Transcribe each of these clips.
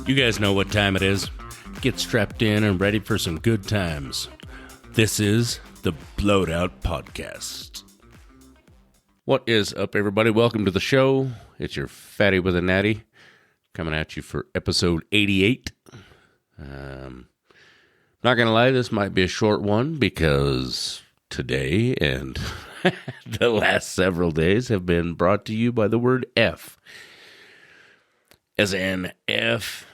You guys know what time it is. Get strapped in and ready for some good times. This is the Blowed Out Podcast. What is up, everybody? Welcome to the show. It's your fatty with a natty coming at you for episode 88. Not going to lie, this might be a short one because today and the last several days have been brought to you by the word F. As in F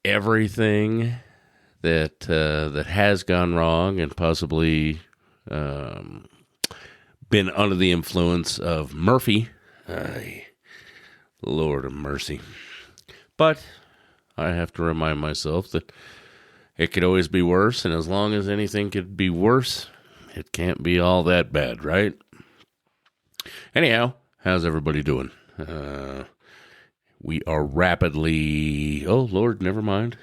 everything that has gone wrong and possibly been under the influence of Murphy. Lord of mercy. But I have to remind myself that it could always be worse, and as long as anything could be worse, it can't be all that bad, right? Anyhow, how's everybody doing? We are rapidly... Oh, Lord, never mind.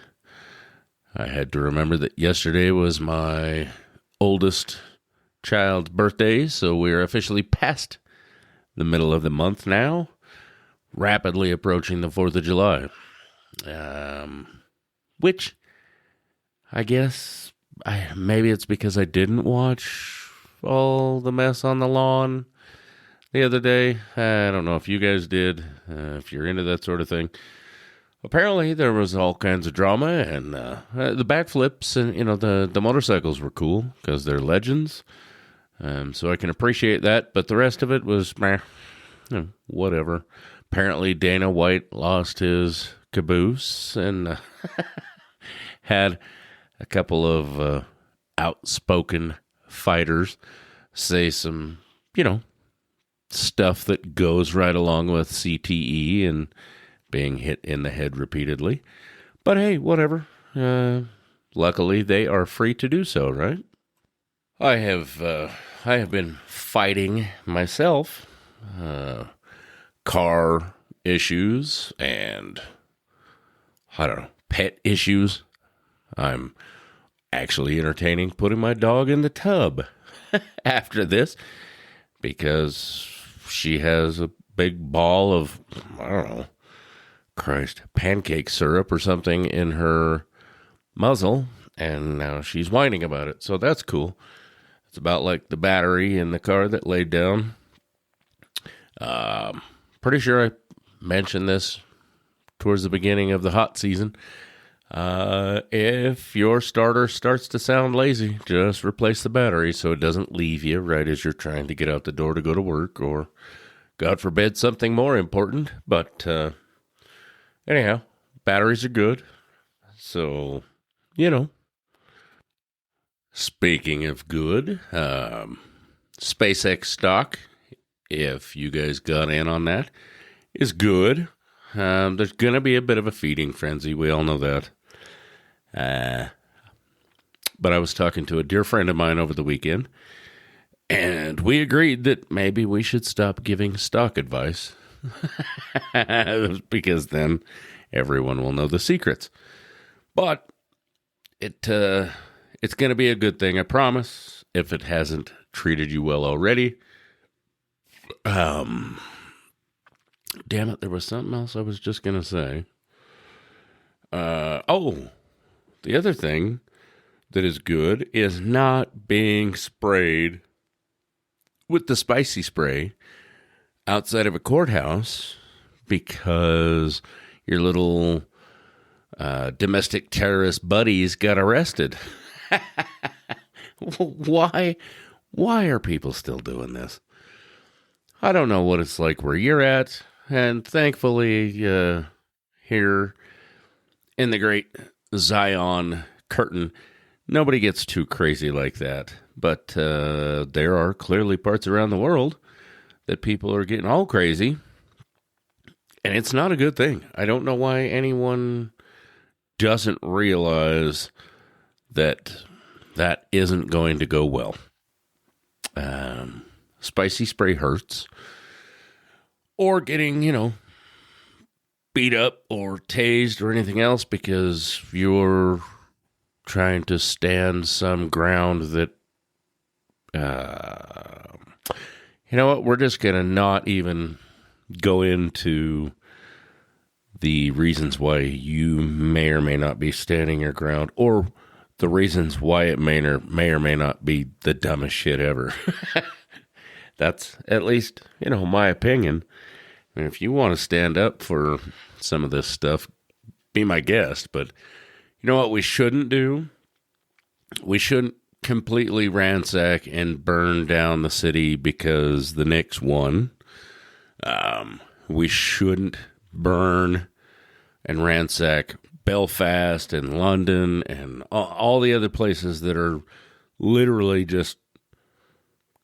I had to remember that yesterday was my oldest child's birthday, so we are officially past the middle of the month now, rapidly approaching the 4th of July. Which, I guess, maybe it's because I didn't watch all the mess on the lawn the other day. I don't know if you guys did, if you're into that sort of thing. Apparently, there was all kinds of drama, and the backflips and, the motorcycles were cool because they're legends. So I can appreciate that, but the rest of it was, whatever. Apparently, Dana White lost his caboose and had a couple of outspoken fighters say some, stuff that goes right along with CTE and being hit in the head repeatedly. But hey, whatever. Luckily, they are free to do so, right? I have been fighting myself. Car issues and, pet issues. I'm actually entertaining putting my dog in the tub after this because she has a big ball of, pancake syrup or something in her muzzle, and now she's whining about it. So that's cool. It's about like the battery in the car that laid down. Pretty sure I mentioned this towards the beginning of the hot season. If your starter starts to sound lazy, just replace the battery so it doesn't leave you right as you're trying to get out the door to go to work, or, God forbid, something more important. But, anyhow, batteries are good. So, Speaking of good, SpaceX stock, if you guys got in on that, is good. There's going to be a bit of a feeding frenzy. We all know that. But I was talking to a dear friend of mine over the weekend, and we agreed that maybe we should stop giving stock advice because then everyone will know the secrets. But it's going to be a good thing, I promise, if it hasn't treated you well already. Damn it, there was something else I was just going to say. The other thing that is good is not being sprayed with the spicy spray outside of a courthouse because your little domestic terrorist buddies got arrested. Why are people still doing this? I don't know what it's like where you're at, and thankfully here in the great Zion curtain, nobody gets too crazy like that. But there are clearly parts around the world that people are getting all crazy, and it's not a good thing. I don't know why anyone doesn't realize that that isn't going to go well. Spicy spray hurts. Or getting, beat up or tased or anything else because you're trying to stand some ground that, you know what, we're just going to not even go into the reasons why you may or may not be standing your ground, or the reasons why it may or may not be the dumbest shit ever. That's at least, my opinion. And if you want to stand up for some of this stuff, be my guest. But you know what we shouldn't do? We shouldn't completely ransack and burn down the city because the Knicks won. We shouldn't burn and ransack Belfast and London and all the other places that are literally just,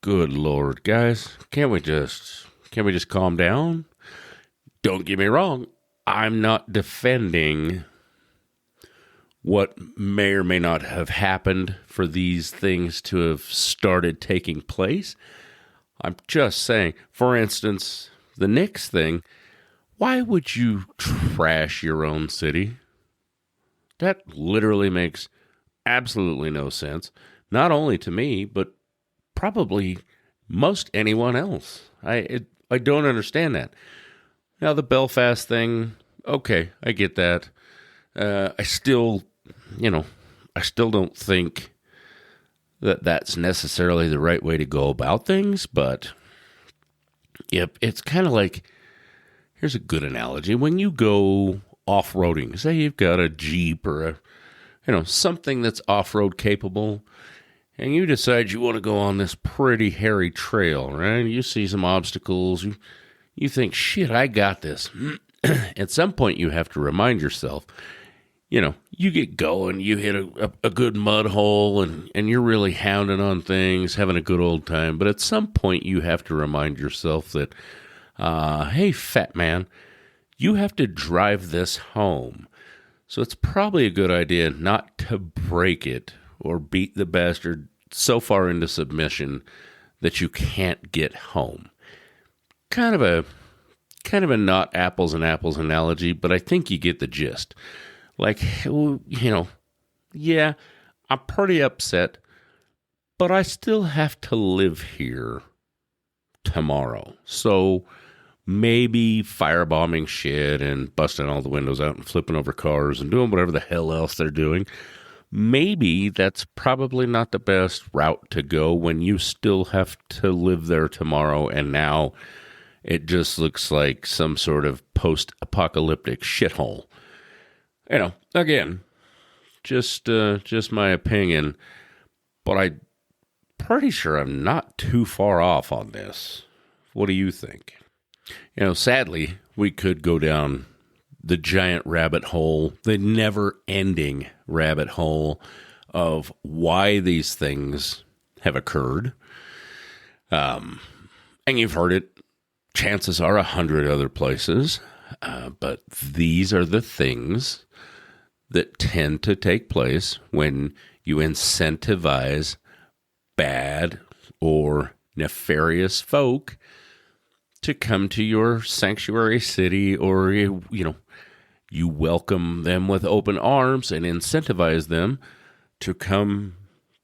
good Lord, guys, can't we just calm down? Don't get me wrong. I'm not defending what may or may not have happened for these things to have started taking place. I'm just saying, for instance, the Knicks thing, why would you trash your own city? That literally makes absolutely no sense, not only to me, but probably most anyone else. I don't understand that. Now, the Belfast thing, okay, I get that. I still don't think that that's necessarily the right way to go about things, but yep, it's kind of like, here's a good analogy. When you go off-roading, say you've got a Jeep or something that's off-road capable, and you decide you want to go on this pretty hairy trail, right? You see some obstacles. You think, shit, I got this. At some point, you have to remind yourself, you get going, you hit a good mud hole, and you're really hounding on things, having a good old time. But at some point, you have to remind yourself that, hey, fat man, you have to drive this home. So it's probably a good idea not to break it or beat the bastard so far into submission that you can't get home. Kind of a not apples and apples analogy, but I think you get the gist. Like, yeah, I'm pretty upset, but I still have to live here tomorrow. So maybe firebombing shit and busting all the windows out and flipping over cars and doing whatever the hell else they're doing, maybe that's probably not the best route to go when you still have to live there tomorrow, and now it just looks like some sort of post-apocalyptic shithole. Again, just my opinion, but I'm pretty sure I'm not too far off on this. What do you think? Sadly, we could go down the giant rabbit hole, the never-ending rabbit hole of why these things have occurred. And you've heard it, chances are 100 other places, but these are the things that tend to take place when you incentivize bad or nefarious folk to come to your sanctuary city, or you welcome them with open arms and incentivize them to come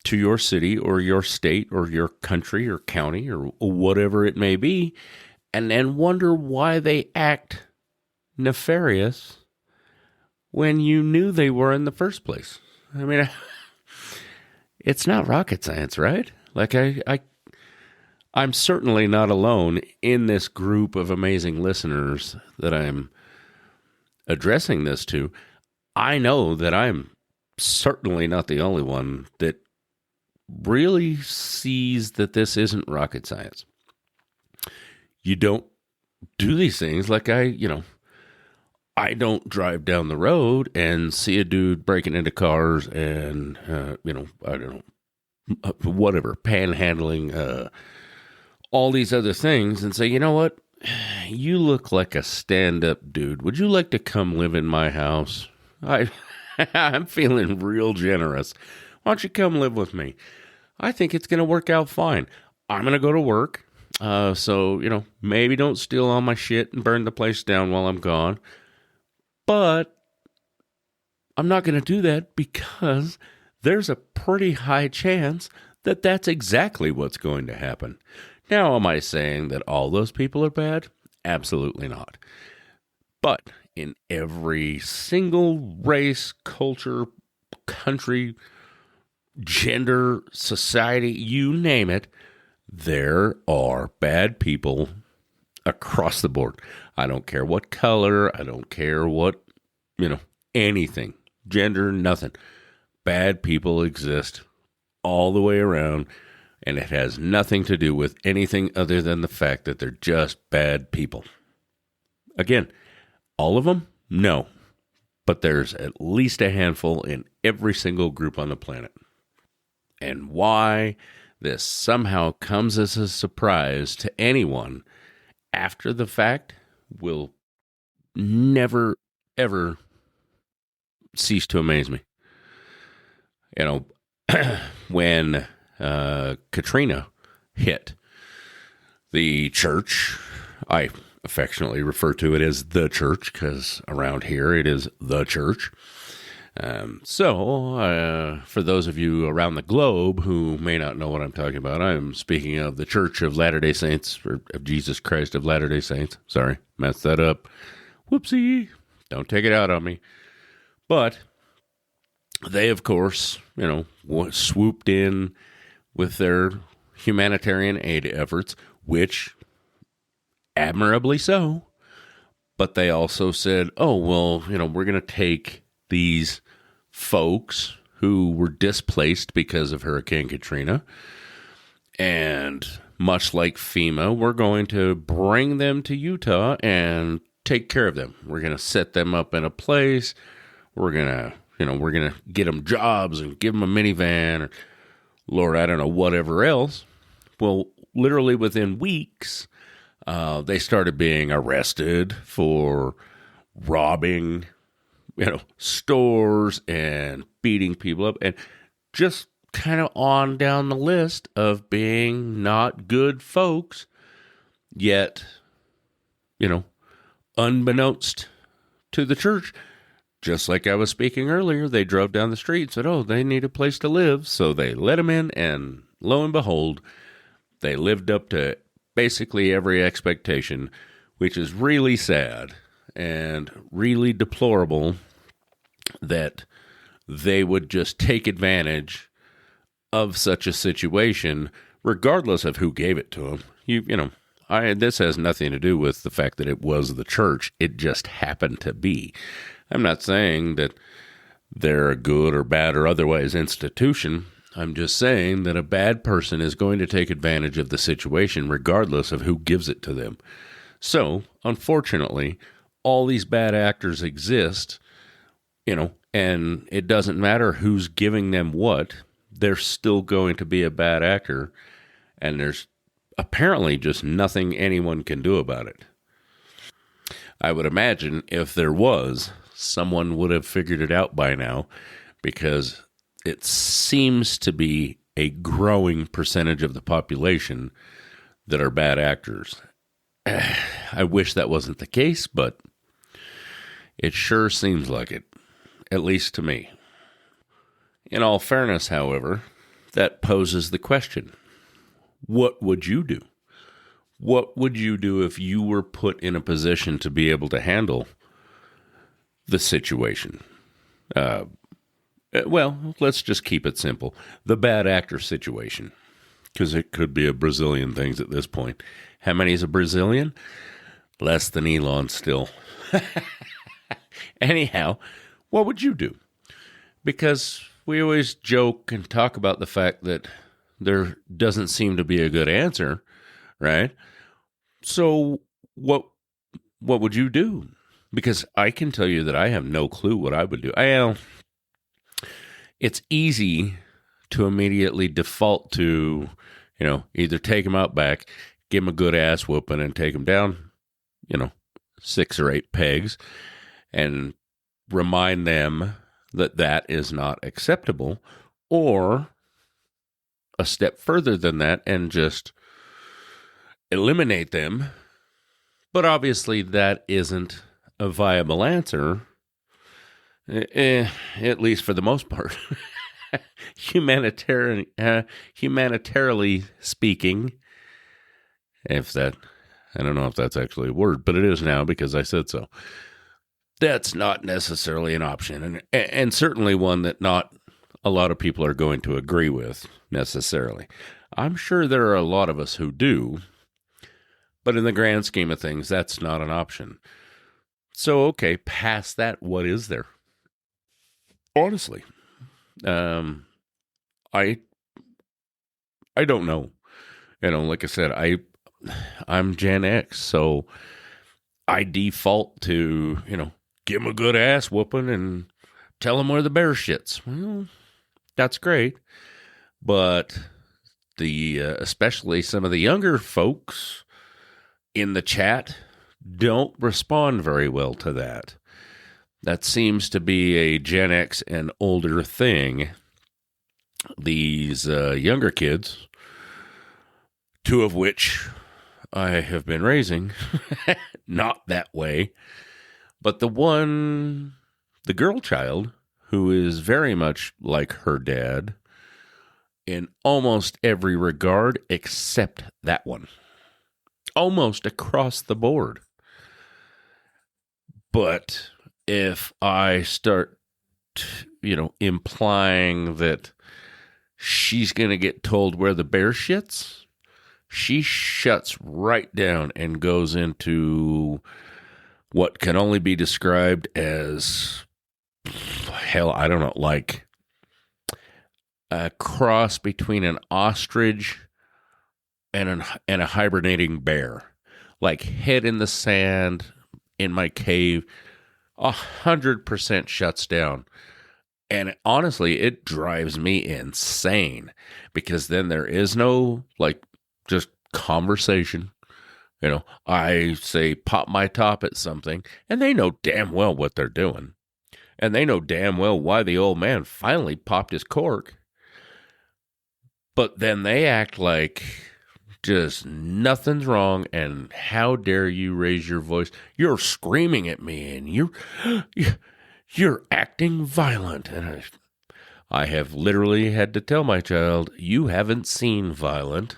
to your city or your state or your country or county or whatever it may be, and then wonder why they act nefarious when you knew they were in the first place. I mean, it's not rocket science, right? Like I'm certainly not alone in this group of amazing listeners that I'm addressing this to. I know that I'm certainly not the only one that really sees that this isn't rocket science. You don't do these things like I don't drive down the road and see a dude breaking into cars and, I don't know, whatever, panhandling, all these other things and say, you know what? You look like a stand-up dude. Would you like to come live in my house? I'm feeling real generous. Why don't you come live with me? I think it's going to work out fine. I'm going to go to work. So, maybe don't steal all my shit and burn the place down while I'm gone. But I'm not going to do that because there's a pretty high chance that that's exactly what's going to happen. Now, am I saying that all those people are bad? Absolutely not. But in every single race, culture, country, gender, society, you name it, there are bad people across the board. I don't care what color, I don't care what, anything, gender, nothing. Bad people exist all the way around, and it has nothing to do with anything other than the fact that they're just bad people. Again, all of them? No. But there's at least a handful in every single group on the planet. And why this somehow comes as a surprise to anyone after the fact will never, ever cease to amaze me. When Katrina hit, the church, I affectionately refer to it as the church because around here it is the church. So for those of you around the globe who may not know what I'm talking about, I'm speaking of the Church of Latter-day Saints, or of Jesus Christ of Latter-day Saints. Sorry, messed that up. Whoopsie. Don't take it out on me. But they, of course, swooped in with their humanitarian aid efforts, which admirably so. But they also said, oh, well, we're going to take these folks who were displaced because of Hurricane Katrina, and much like FEMA, we're going to bring them to Utah and take care of them. We're going to set them up in a place. We're going to get them jobs and give them a minivan or, Lord, I don't know, whatever else. Well, literally within weeks, they started being arrested for robbing, stores and beating people up, and just kind of on down the list of being not good folks, yet, unbeknownst to the church, just like I was speaking earlier, they drove down the street and said, oh, they need a place to live. So they let them in, and lo and behold, they lived up to basically every expectation, which is really sad and really deplorable that they would just take advantage of such a situation, regardless of who gave it to them. This has nothing to do with the fact that it was the church. It just happened to be. I'm not saying that they're a good or bad or otherwise institution. I'm just saying that a bad person is going to take advantage of the situation regardless of who gives it to them. So, unfortunately, all these bad actors exist, and it doesn't matter who's giving them what, they're still going to be a bad actor, and there's apparently just nothing anyone can do about it. I would imagine if there was, someone would have figured it out by now, because it seems to be a growing percentage of the population that are bad actors. I wish that wasn't the case, but it sure seems like it, at least to me. In all fairness, however, that poses the question, what would you do? What would you do if you were put in a position to be able to handle the situation? Well, let's just keep it simple. The bad actor situation, because it could be a Brazilian thing at this point. How many is a Brazilian? Less than Elon still. Anyhow, what would you do? Because we always joke and talk about the fact that there doesn't seem to be a good answer, right? So what would you do? Because I can tell you that I have no clue what I would do. It's easy to immediately default to, either take them out back, give them a good ass whooping, and take them down, 6 or 8 pegs, and remind them that that is not acceptable, or a step further than that and just eliminate them. But obviously that isn't a viable answer, at least for the most part. Humanitarily speaking, I don't know if that's actually a word, but it is now because I said so. that's not necessarily an option, and certainly one that not a lot of people are going to agree with necessarily. I'm sure there are a lot of us who do, but in the grand scheme of things, that's not an option. So, okay, past that, what is there? Honestly, I I don't know. Like I said, I'm Gen X, so I default to give them a good ass whooping and tell them where the bear shits. Well, that's great, but the especially some of the younger folks in the chat don't respond very well to that. That seems to be a Gen X and older thing. These younger kids, two of which I have been raising, not that way, but the girl child, who is very much like her dad in almost every regard except that one. Almost across the board. But if I start, implying that she's going to get told where the bear shits, she shuts right down and goes into what can only be described as, hell, I don't know, like a cross between an ostrich and a hibernating bear. Like head in the sand in my cave, 100% shuts down. And honestly, it drives me insane because then there is no just conversation. I say pop my top at something and they know damn well what they're doing. And they know damn well why the old man finally popped his cork. But then they act like just nothing's wrong, and how dare you raise your voice? You're screaming at me, and you're acting violent. And I have literally had to tell my child, you haven't seen violent,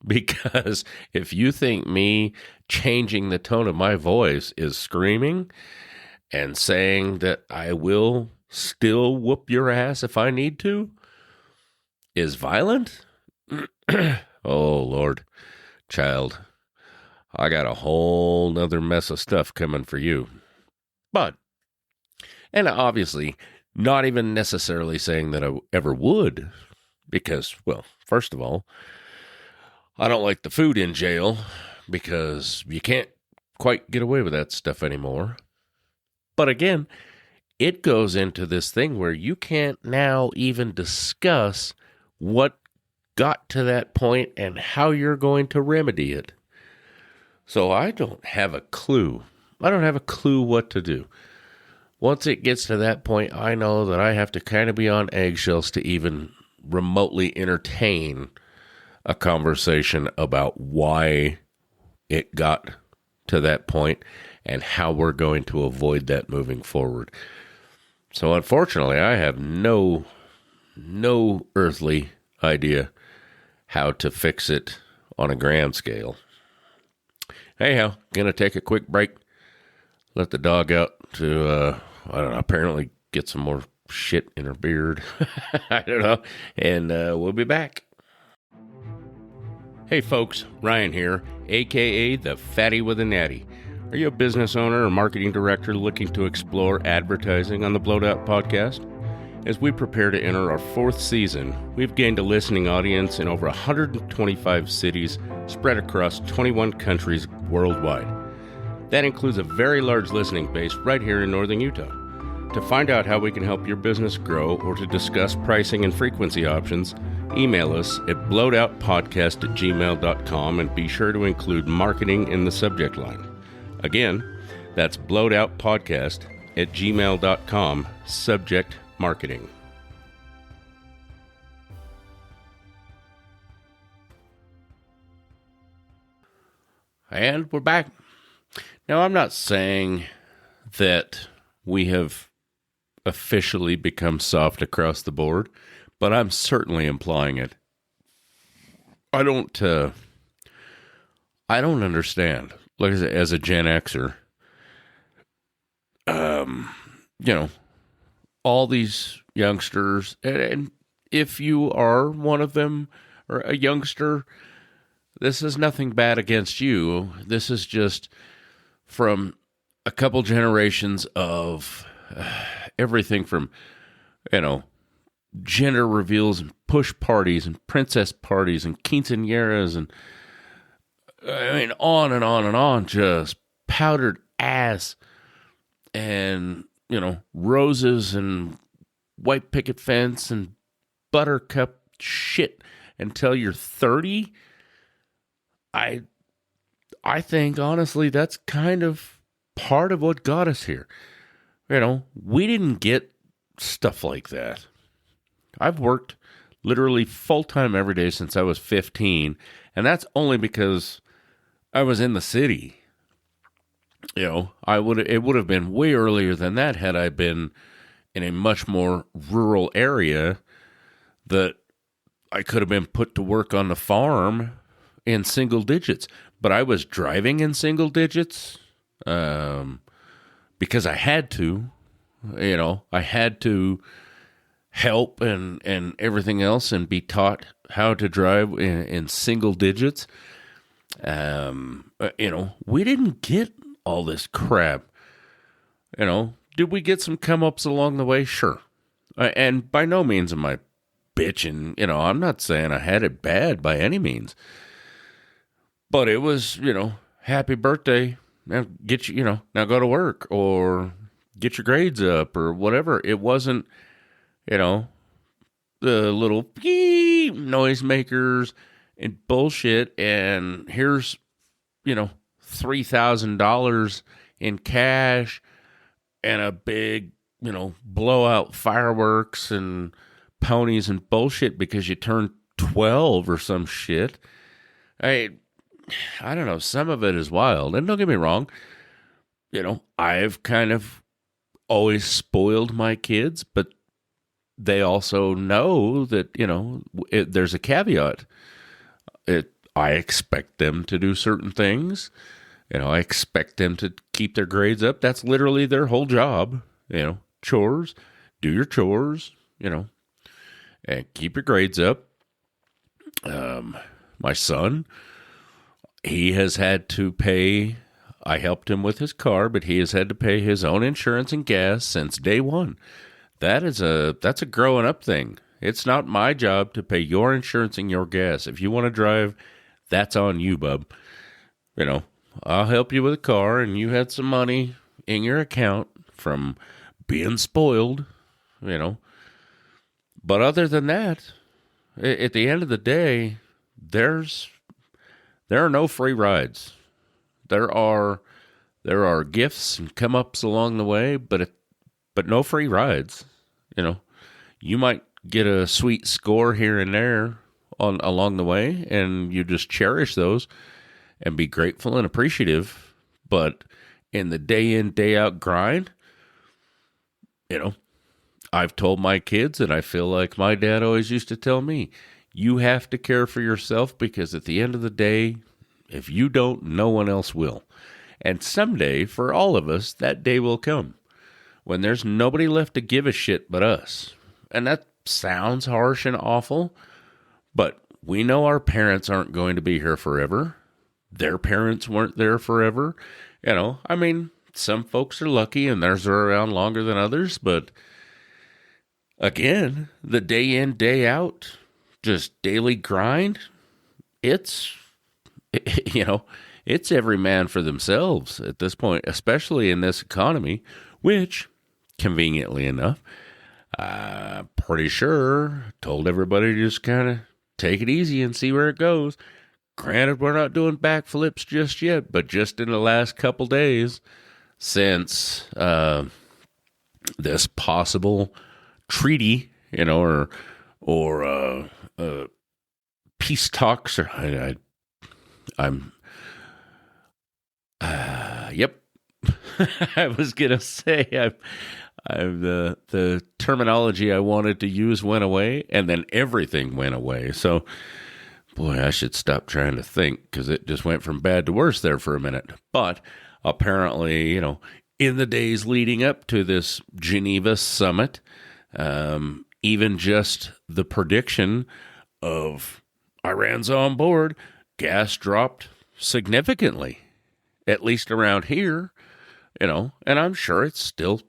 because if you think me changing the tone of my voice is screaming and saying that I will still whoop your ass if I need to, is violent? Oh, Lord. Child, I got a whole nother mess of stuff coming for you. And obviously, not even necessarily saying that I ever would, because, well, first of all, I don't like the food in jail, because you can't quite get away with that stuff anymore. But again, it goes into this thing where you can't now even discuss what got to that point and how you're going to remedy it. So I don't have a clue. I don't have a clue what to do. Once it gets to that point, I know that I have to kind of be on eggshells to even remotely entertain a conversation about why it got to that point and how we're going to avoid that moving forward. So unfortunately, I have no earthly idea how to fix it on a grand scale. Anyhow, gonna take a quick break. Let the dog out to, apparently get some more shit in her beard. I don't know. And we'll be back. Hey folks, Ryan here, aka the Fatty with a Natty. Are you a business owner or marketing director looking to explore advertising on the Blowed Out Podcast? As we prepare to enter our 4th season, we've gained a listening audience in over 125 cities spread across 21 countries worldwide. That includes a very large listening base right here in northern Utah. To find out how we can help your business grow or to discuss pricing and frequency options, email us at blowedoutpodcast@gmail.com and be sure to include marketing in the subject line. Again, that's blowedoutpodcast@gmail.com, subject marketing. And we're back. Now, I'm not saying that we have officially become soft across the board, but I'm certainly implying it. I don't understand. Like as a Gen Xer, you know, all these youngsters, and if you are one of them or a youngster, this is nothing bad against you. This is just from a couple generations of everything from, gender reveals and push parties and princess parties and quinceañeras and on and on and on, just powdered ass and, roses and white picket fence and buttercup shit until you're 30. I think, honestly, that's kind of part of what got us here. We didn't get stuff like that. I've worked literally full-time every day since I was 15, and that's only because I was in the city. It would have been way earlier than that had I been in a much more rural area that I could have been put to work on the farm in single digits. But I was driving in single digits because I had to. I had to help and everything else and be taught how to drive in single digits. We didn't get all this crap. Did we get some come-ups along the way? Sure. And by no means am I bitching. I'm not saying I had it bad by any means. But it was, happy birthday. Now get you, now go to work or get your grades up or whatever. It wasn't, the little beep noisemakers and bullshit. And here's, $3,000 in cash and a big, blowout fireworks and ponies and bullshit because you turned 12 or some shit. I don't know. Some of it is wild. And don't get me wrong. I've kind of always spoiled my kids, but they also know that, there's a caveat. I expect them to do certain things. I expect them to keep their grades up. That's literally their whole job. Chores, do your chores, and keep your grades up. My son, he has had to pay, I helped him with his car, but he has had to pay his own insurance and gas since day one. That's a growing up thing. It's not my job to pay your insurance and your gas. If you want to drive, that's on you, bub. I'll help you with a car, and you had some money in your account from being spoiled, But other than that, at the end of the day, there are no free rides. There are gifts and come-ups along the way, but no free rides. You might get a sweet score here and there along the way, and you just cherish those and be grateful and appreciative. But in the day in, day out grind, I've told my kids, and I feel like my dad always used to tell me, you have to care for yourself, because at the end of the day, if you don't, no one else will. And someday, for all of us, that day will come when there's nobody left to give a shit but us. And that sounds harsh and awful, but we know our parents aren't going to be here forever. Their parents weren't there forever. Some folks are lucky and theirs are around longer than others, but again, the day in, day out, just daily grind, it's every man for themselves at this point, especially in this economy, which, conveniently enough, pretty sure told everybody to just kind of take it easy and see where it goes. Granted, we're not doing backflips just yet, but just in the last couple days since this possible treaty, or peace talks, or yep. I was gonna say I've the terminology I wanted to use went away, and then everything went away. So, boy, I should stop trying to think, because it just went from bad to worse there for a minute. But apparently, in the days leading up to this Geneva summit, even just the prediction of Iran's on board, gas dropped significantly, at least around here, and I'm sure it's still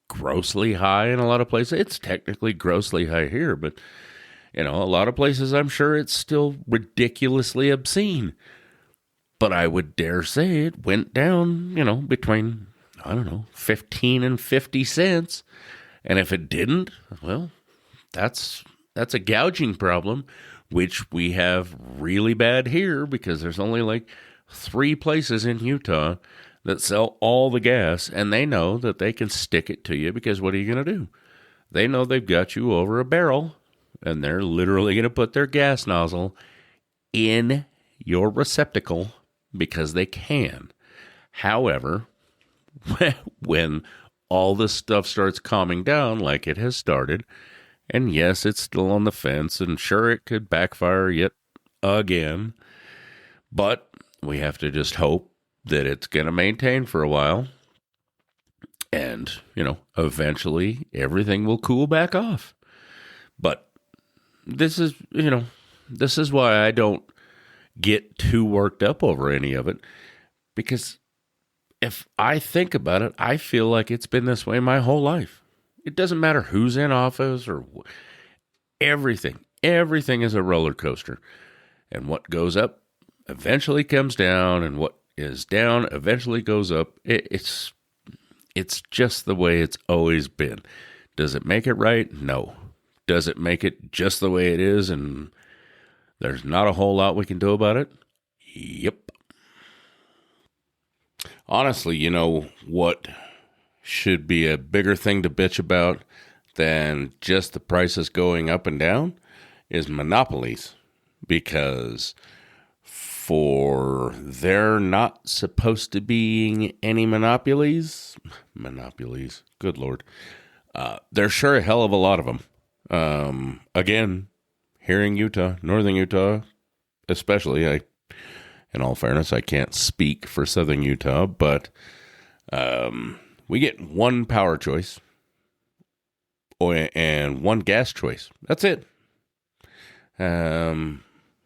grossly high in a lot of places. It's technically grossly high here, but, a lot of places I'm sure it's still ridiculously obscene. But I would dare say it went down, between, 15 and 50 cents. And if it didn't, well, that's a gouging problem, which we have really bad here because there's only like 3 places in Utah that sell all the gas, and they know that they can stick it to you because what are you going to do? They know they've got you over a barrel, and they're literally going to put their gas nozzle in your receptacle because they can. However, when all this stuff starts calming down like it has started, and yes, it's still on the fence, and sure, it could backfire yet again, but we have to just hope that it's going to maintain for a while, and, eventually everything will cool back off. But this is why I don't get too worked up over any of it, because if I think about it, I feel like it's been this way my whole life. It doesn't matter who's in office or everything. Everything is a roller coaster. And what goes up eventually comes down, and what is down eventually goes up. It's just the way it's always been. Does it make it right? No. Does it make it just the way it is and there's not a whole lot we can do about it? Yep. Honestly, what should be a bigger thing to bitch about than just the prices going up and down is monopolies, because for there not supposed to be any monopolies, good Lord, there's sure a hell of a lot of them. Again, here in Utah, northern Utah, especially, in all fairness, I can't speak for southern Utah, but we get one power choice and one gas choice. That's it.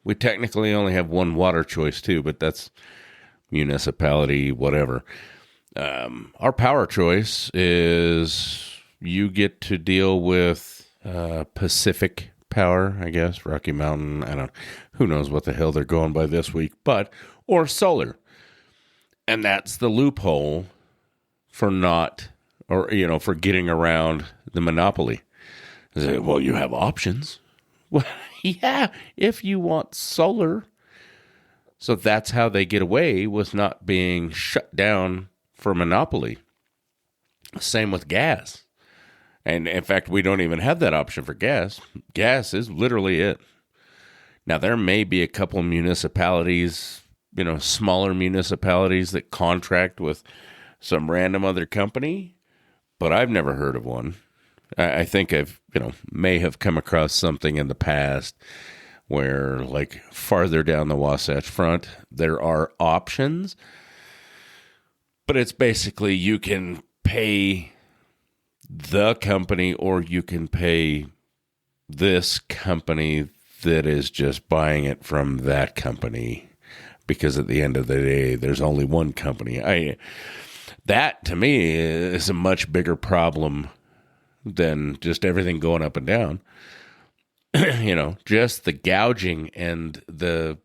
We technically only have one water choice too, but that's municipality, whatever. Our power choice is you get to deal with Pacific Power, I guess, Rocky Mountain, who knows what the hell they're going by this week, or solar. And that's the loophole for for getting around the monopoly. Well, you have options. Well, yeah, if you want solar. So that's how they get away with not being shut down for monopoly. Same with gas. And in fact, we don't even have that option for gas. Gas is literally it. Now, there may be a couple municipalities, smaller municipalities that contract with some random other company, but I've never heard of one. I think I've, may have come across something in the past where, like, farther down the Wasatch Front, there are options, but it's basically you can pay the company or you can pay this company that is just buying it from that company, because at the end of the day, there's only one company. That, to me, is a much bigger problem than just everything going up and down. Just the gouging and the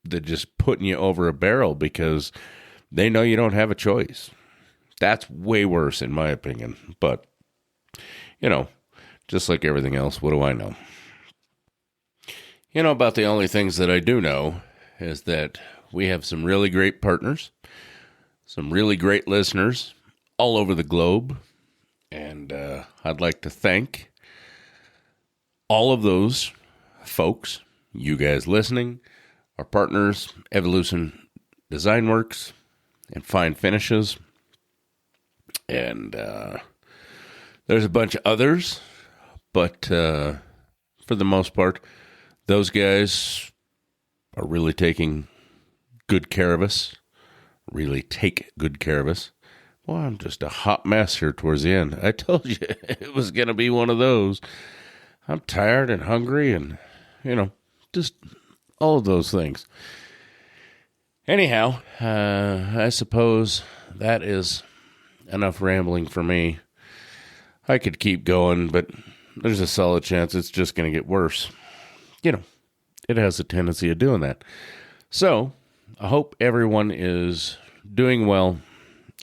just putting you over a barrel because they know you don't have a choice. That's way worse, in my opinion. But, just like everything else, what do I know? About the only things that I do know is that we have some really great partners, some really great listeners all over the globe. And I'd like to thank all of those folks, you guys listening, our partners, Evolution Design Works and Fine Finishes. And there's a bunch of others, but for the most part, those guys are really taking good care of us, really take good care of us. Well, I'm just a hot mess here towards the end. I told you it was going to be one of those. I'm tired and hungry and, just all of those things. Anyhow, I suppose that is enough rambling for me. I could keep going, but there's a solid chance it's just going to get worse. It has a tendency of doing that. So, I hope everyone is doing well.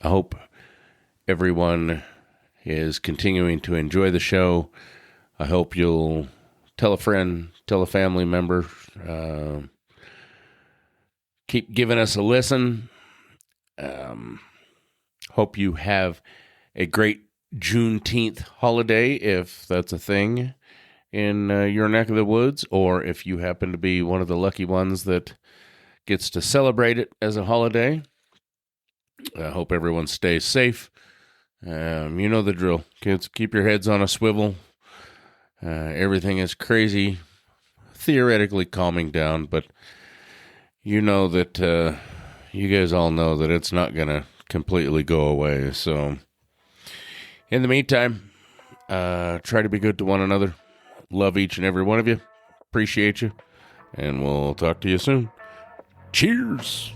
I hope everyone is continuing to enjoy the show. I hope you'll tell a friend, tell a family member, keep giving us a listen. Hope you have a great Juneteenth holiday, if that's a thing in your neck of the woods, or if you happen to be one of the lucky ones that gets to celebrate it as a holiday. I hope everyone stays safe. You know the drill. Kids, keep your heads on a swivel. Everything is crazy, theoretically calming down, but you know that you guys all know that it's not going to completely go away. So in the meantime, try to be good to one another. Love each and every one of you. Appreciate you. And we'll talk to you soon. Cheers.